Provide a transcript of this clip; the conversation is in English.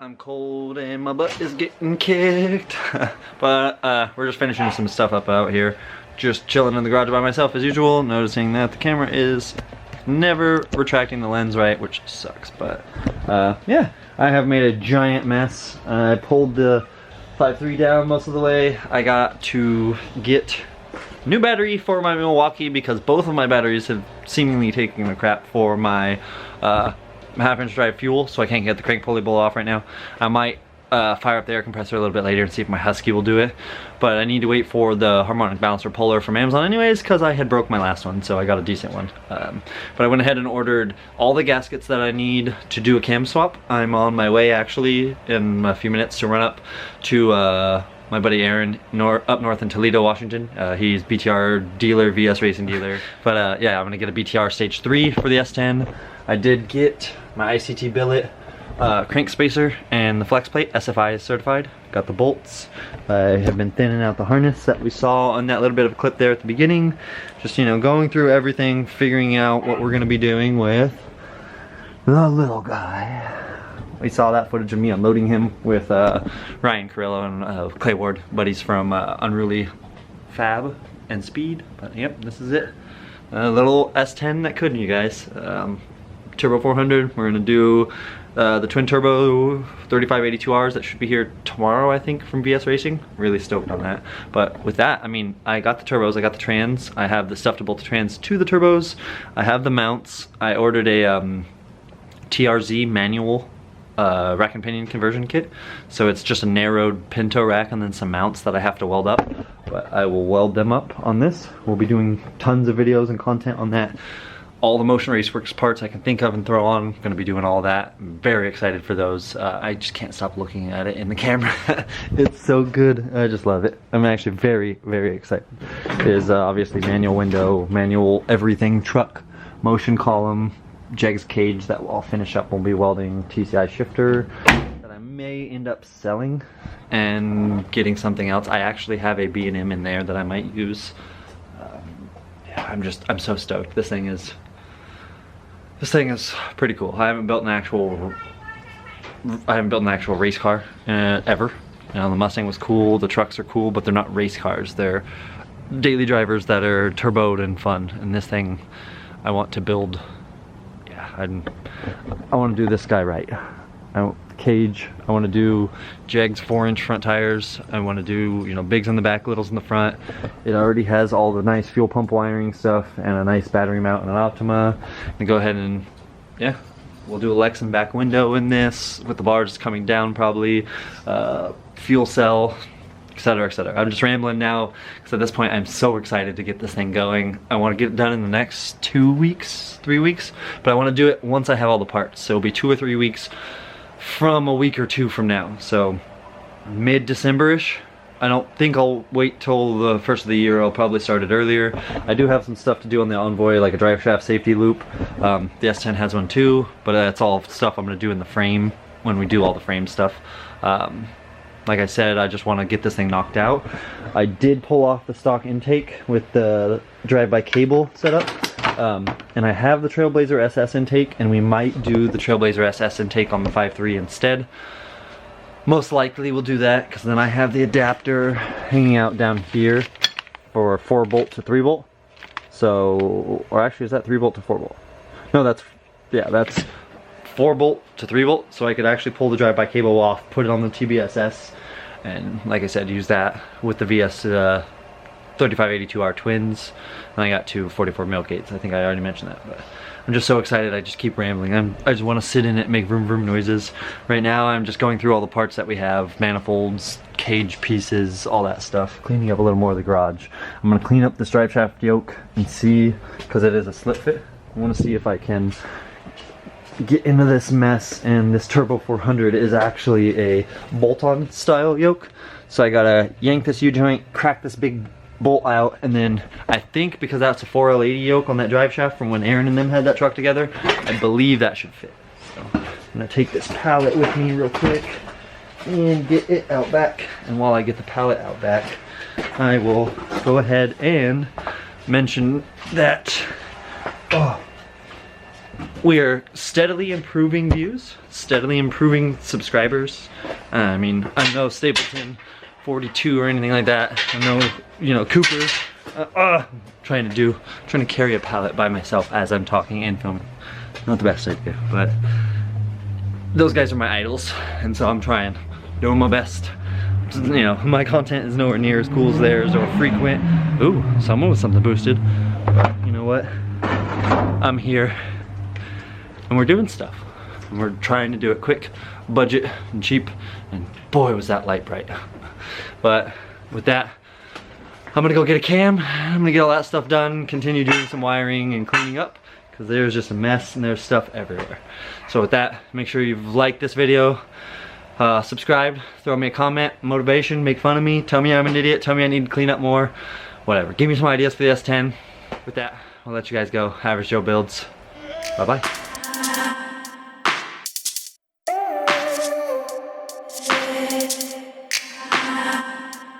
I'm cold and my butt is getting kicked. But we're just finishing some stuff up out here. Just chilling in the garage by myself as usual, noticing that the camera is never retracting the lens right, which sucks. But yeah, I have made a giant mess. I pulled the 5.3 down most of the way. I got to get new battery for my Milwaukee because both of my batteries have seemingly taken the crap for my half-inch drive fuel, so I can't get the crank pulley bowl off right now. I might fire up the air compressor a little bit later and see if my Husky will do it, but I need to wait for the harmonic balancer puller from Amazon anyways because I had broke my last one, so I got a decent one. But I went ahead and ordered all the gaskets that I need to do a cam swap. I'm on my way actually in a few minutes to run up to my buddy Aaron up north in Toledo, Washington. He's BTR dealer, VS racing dealer. But yeah, I'm gonna get a BTR stage 3 for the S10. I did get my ICT billet, crank spacer, and the flex plate. SFI is certified. Got the bolts. I have been thinning out the harness that we saw on that little bit of a clip there at the beginning. Just, you know, going through everything, figuring out what we're gonna be doing with the little guy. We saw that footage of me unloading him with Ryan Carrillo and Clay Ward, buddies from Unruly Fab and Speed. But yep, this is it. A little S10 that couldn't, you guys. Turbo 400. We're gonna do the twin turbo 3582Rs that should be here tomorrow, I think, from VS Racing. Really stoked on that. But with that, I mean, I got the turbos, I got the trans, I have the stuff to bolt the trans to the turbos, I have the mounts. I ordered a TRZ manual rack and pinion conversion kit, so it's just a narrowed pinto rack and then some mounts that I have to weld up, but I will weld them up on this. We'll be doing tons of videos and content on that. All the Motion Raceworks parts I can think of and throw on, I'm going to be doing all that. I'm very excited for those. I just can't stop looking at it in the camera. It's so good. I just love it. I'm actually very, very excited. There's obviously manual window, manual everything, truck, motion column, Jegs cage that I'll finish up. We'll be welding TCI shifter that I may end up selling and getting something else. I actually have a B&M in there that I might use. Yeah, I'm so stoked. This thing is pretty cool. I haven't built an actual race car ever. You know, the Mustang was cool, the trucks are cool, but they're not race cars. They're daily drivers that are turboed and fun. And this thing, I want to build. I want to do this guy right. I want the cage. I want to do Jegs 4-inch front tires. I want to do, you know, bigs in the back, littles in the front. It already has all the nice fuel pump wiring stuff and a nice battery mount and an Optima. And go ahead and, yeah, we'll do a Lexan back window in this with the bars coming down probably. Fuel cell, etc., etc. I'm just rambling now because at this point I'm so excited to get this thing going. I want to get it done in the next 2 weeks, 3 weeks, but I want to do it once I have all the parts. So it'll be 2 or 3 weeks from a week or two from now. So mid-December-ish. I don't think I'll wait till the first of the year. I'll probably start it earlier. I do have some stuff to do on the Envoy, like a drive shaft safety loop. The S10 has one too, but that's all stuff I'm going to do in the frame when we do all the frame stuff. Like I said, I just want to get this thing knocked out. I did pull off the stock intake with the drive-by cable setup. And I have the Trailblazer SS intake, and we might do the Trailblazer SS intake on the 5.3 instead. Most likely we'll do that, because then I have the adapter hanging out down here for 4 volt to 3 volt. So, or actually is that 3 volt to 4 volt? No, that's 4 volt to 3 volt, so I could actually pull the drive-by cable off, put it on the TBSS, and like I said, use that with the VS 3582R twins. And I got 2 44 mil gates. I think I already mentioned that, but I'm just so excited. I just keep rambling. I just want to sit in it and make vroom vroom noises. Right now I'm just going through all the parts that we have, manifolds, cage pieces, all that stuff, cleaning up a little more of the garage. I'm going to clean up this drive shaft yoke and see, because it is a slip fit, I want to see if I can get into this mess. And this Turbo 400 is actually a bolt-on style yoke, so I gotta yank this U-joint, crack this big bolt out, and then I think because that's a 4L80 yoke on that drive shaft from when Aaron and them had that truck together, I believe that should fit. So I'm gonna take this pallet with me real quick and get it out back, and while I get the pallet out back, I will go ahead and mention that we are steadily improving views, steadily improving subscribers. I mean, I'm no Stapleton 42 or anything like that. I'm no, you know, Cooper. Trying to carry a pallet by myself as I'm talking and filming. Not the best idea, but those guys are my idols, and so I'm doing my best. You know, my content is nowhere near as cool as theirs or frequent. Ooh, someone with something boosted. But you know what? I'm here, and we're doing stuff. And we're trying to do it quick, budget, and cheap, and boy was that light bright. But with that, I'm gonna go get a cam. I'm gonna get all that stuff done, continue doing some wiring and cleaning up, because there's just a mess and there's stuff everywhere. So with that, make sure you've liked this video, subscribed, throw me a comment, motivation, make fun of me, tell me I'm an idiot, tell me I need to clean up more, whatever. Give me some ideas for the S10. With that, I'll let you guys go. Average Joe builds. Bye-bye.